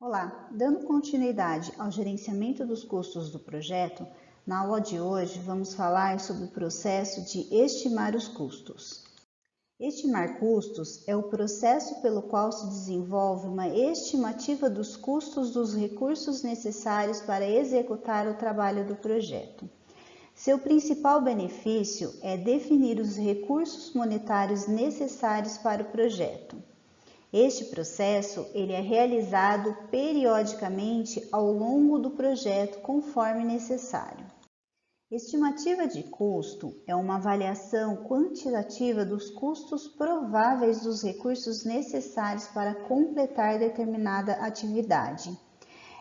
Olá, dando continuidade ao gerenciamento dos custos do projeto, na aula de hoje vamos falar sobre o processo de estimar os custos. Estimar custos é o processo pelo qual se desenvolve uma estimativa dos custos dos recursos necessários para executar o trabalho do projeto. Seu principal benefício é definir os recursos monetários necessários para o projeto. Este processo ele é realizado periodicamente ao longo do projeto conforme necessário. Estimativa de custo é uma avaliação quantitativa dos custos prováveis dos recursos necessários para completar determinada atividade.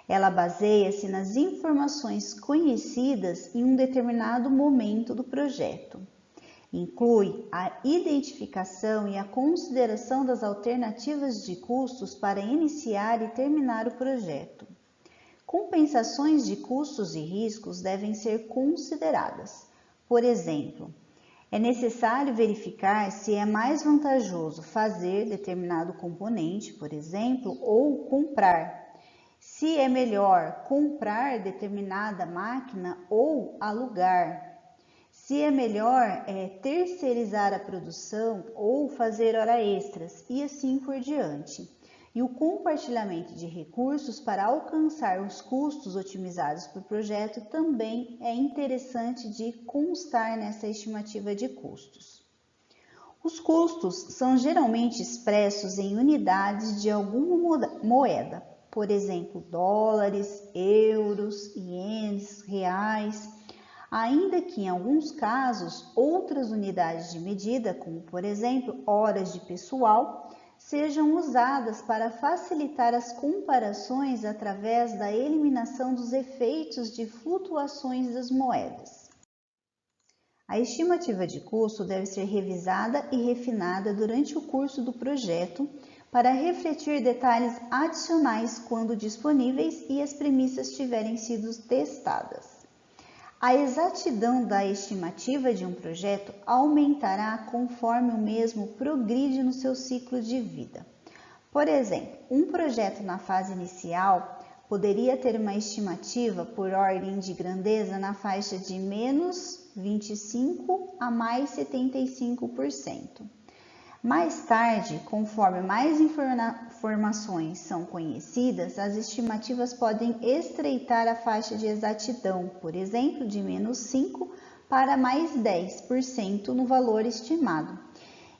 Ela baseia-se nas informações conhecidas em um determinado momento do projeto. Inclui a identificação e a consideração das alternativas de custos para iniciar e terminar o projeto. Compensações de custos e riscos devem ser consideradas. Por exemplo, é necessário verificar se é mais vantajoso fazer determinado componente, por exemplo, ou comprar. Se é melhor comprar determinada máquina ou alugar. Se é melhor terceirizar a produção ou fazer hora extras e assim por diante. E o compartilhamento de recursos para alcançar os custos otimizados para o projeto também é interessante de constar nessa estimativa de custos. Os custos são geralmente expressos em unidades de alguma moeda, por exemplo, dólares, euros, ienes, reais, ainda que em alguns casos outras unidades de medida, como por exemplo horas de pessoal, sejam usadas para facilitar as comparações através da eliminação dos efeitos de flutuações das moedas. A estimativa de custo deve ser revisada e refinada durante o curso do projeto para refletir detalhes adicionais quando disponíveis e as premissas tiverem sido testadas. A exatidão da estimativa de um projeto aumentará conforme o mesmo progride no seu ciclo de vida. Por exemplo, um projeto na fase inicial poderia ter uma estimativa por ordem de grandeza na faixa de menos 25% a mais 75%. Mais tarde, conforme mais informações são conhecidas, as estimativas podem estreitar a faixa de exatidão, por exemplo, de menos 5% para mais 10% no valor estimado.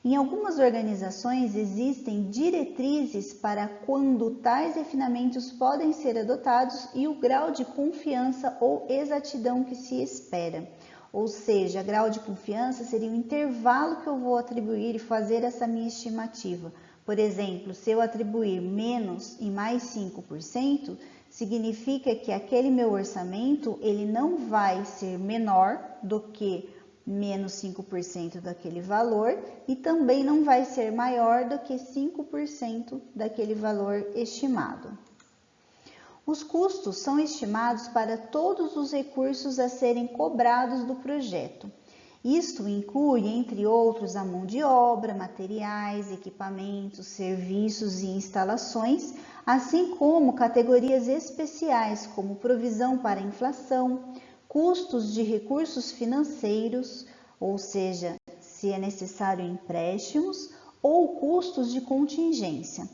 Em algumas organizações existem diretrizes para quando tais refinamentos podem ser adotados e o grau de confiança ou exatidão que se espera. Ou seja, grau de confiança seria o intervalo que eu vou atribuir e fazer essa minha estimativa. Por exemplo, se eu atribuir menos e mais 5%, significa que aquele meu orçamento ele não vai ser menor do que menos 5% daquele valor e também não vai ser maior do que 5% daquele valor estimado. Os custos são estimados para todos os recursos a serem cobrados do projeto. Isto inclui, entre outros, a mão de obra, materiais, equipamentos, serviços e instalações, assim como categorias especiais como provisão para inflação, custos de recursos financeiros, ou seja, se é necessário empréstimos, ou custos de contingência.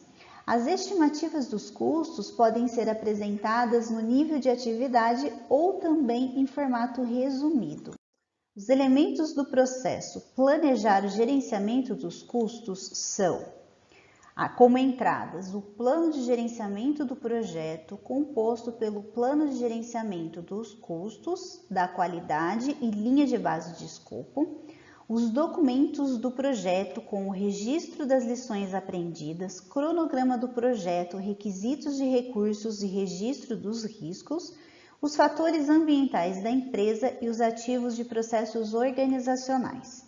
As estimativas dos custos podem ser apresentadas no nível de atividade ou também em formato resumido. Os elementos do processo planejar o gerenciamento dos custos são, como entradas, o plano de gerenciamento do projeto, composto pelo plano de gerenciamento dos custos, da qualidade e linha de base de escopo, os documentos do projeto com o registro das lições aprendidas, cronograma do projeto, requisitos de recursos e registro dos riscos, os fatores ambientais da empresa e os ativos de processos organizacionais.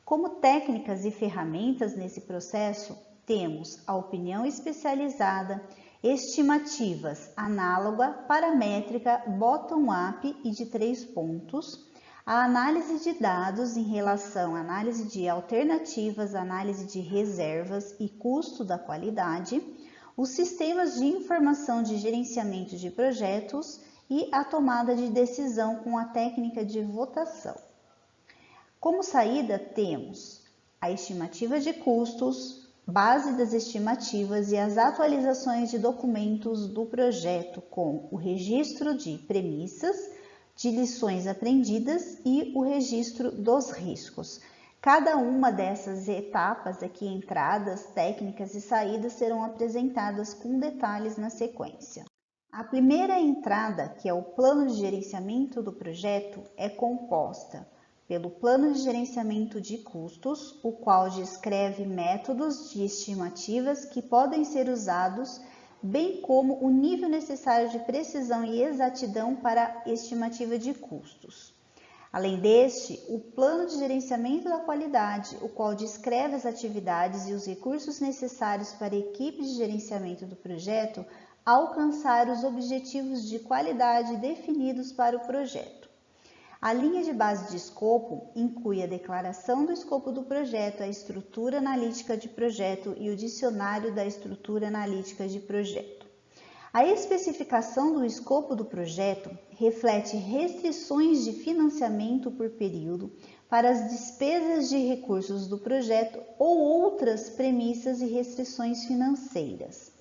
Como técnicas e ferramentas nesse processo, temos a opinião especializada, estimativas análoga, paramétrica, bottom-up e de 3 pontos, a análise de dados em relação à análise de alternativas, análise de reservas e custo da qualidade, os sistemas de informação de gerenciamento de projetos e a tomada de decisão com a técnica de votação. Como saída, temos a estimativa de custos, base das estimativas e as atualizações de documentos do projeto com o registro de premissas, de lições aprendidas e o registro dos riscos. Cada uma dessas etapas aqui, entradas, técnicas e saídas, serão apresentadas com detalhes na sequência. A primeira entrada, que é o plano de gerenciamento do projeto, é composta pelo plano de gerenciamento de custos, o qual descreve métodos de estimativas que podem ser usados, bem como o nível necessário de precisão e exatidão para a estimativa de custos. Além deste, o plano de gerenciamento da qualidade, o qual descreve as atividades e os recursos necessários para a equipe de gerenciamento do projeto alcançar os objetivos de qualidade definidos para o projeto. A linha de base de escopo inclui a declaração do escopo do projeto, a estrutura analítica de projeto e o dicionário da estrutura analítica de projeto. A especificação do escopo do projeto reflete restrições de financiamento por período para as despesas de recursos do projeto ou outras premissas e restrições financeiras.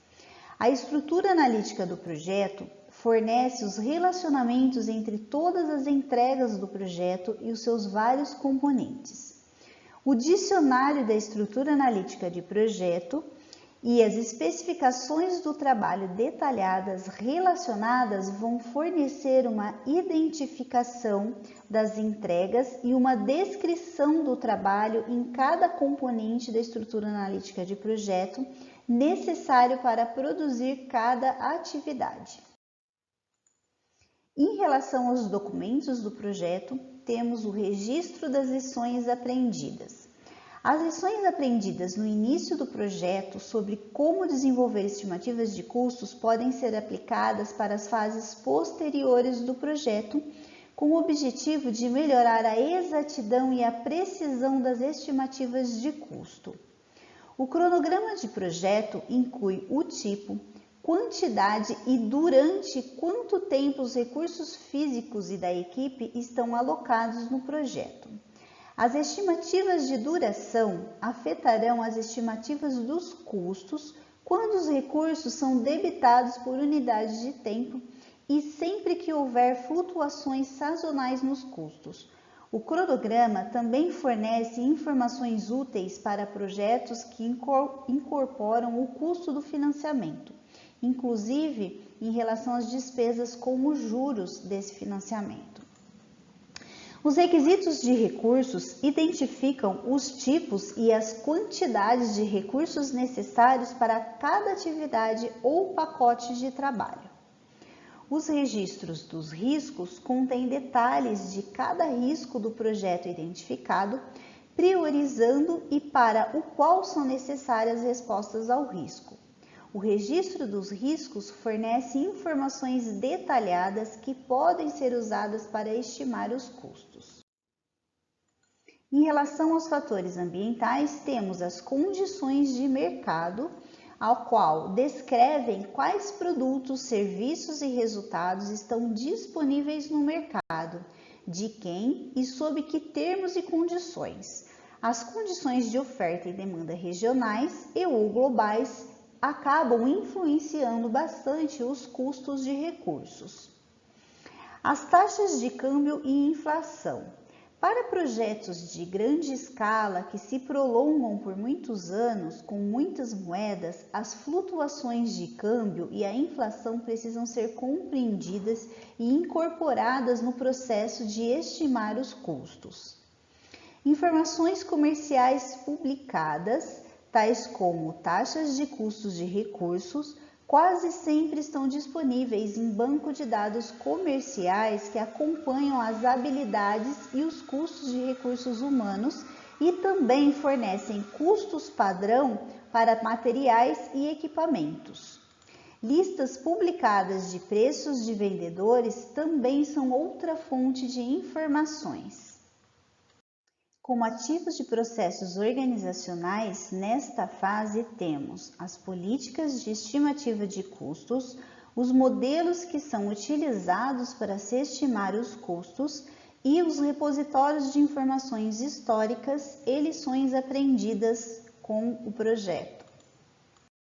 A estrutura analítica do projeto fornece os relacionamentos entre todas as entregas do projeto e os seus vários componentes. O dicionário da estrutura analítica de projeto e as especificações do trabalho detalhadas relacionadas vão fornecer uma identificação das entregas e uma descrição do trabalho em cada componente da estrutura analítica de projeto necessário para produzir cada atividade. Em relação aos documentos do projeto, temos o registro das lições aprendidas. As lições aprendidas no início do projeto sobre como desenvolver estimativas de custos podem ser aplicadas para as fases posteriores do projeto, com o objetivo de melhorar a exatidão e a precisão das estimativas de custo. O cronograma de projeto inclui o tipo, quantidade e durante quanto tempo os recursos físicos e da equipe estão alocados no projeto. As estimativas de duração afetarão as estimativas dos custos quando os recursos são debitados por unidade de tempo e sempre que houver flutuações sazonais nos custos. O cronograma também fornece informações úteis para projetos que incorporam o custo do financiamento, inclusive em relação às despesas com os juros desse financiamento. Os requisitos de recursos identificam os tipos e as quantidades de recursos necessários para cada atividade ou pacote de trabalho. Os registros dos riscos contêm detalhes de cada risco do projeto identificado, priorizando e para o qual são necessárias respostas ao risco. O registro dos riscos fornece informações detalhadas que podem ser usadas para estimar os custos. Em relação aos fatores ambientais, temos as condições de mercado, ao qual descrevem quais produtos, serviços e resultados estão disponíveis no mercado, de quem e sob que termos e condições. As condições de oferta e demanda regionais e ou globais acabam influenciando bastante os custos de recursos. As taxas de câmbio e inflação. Para projetos de grande escala que se prolongam por muitos anos com muitas moedas, as flutuações de câmbio e a inflação precisam ser compreendidas e incorporadas no processo de estimar os custos. Informações comerciais publicadas, tais como taxas de custos de recursos, quase sempre estão disponíveis em banco de dados comerciais que acompanham as habilidades e os custos de recursos humanos e também fornecem custos padrão para materiais e equipamentos. Listas publicadas de preços de vendedores também são outra fonte de informações. Como ativos de processos organizacionais, nesta fase temos as políticas de estimativa de custos, os modelos que são utilizados para se estimar os custos e os repositórios de informações históricas e lições aprendidas com o projeto.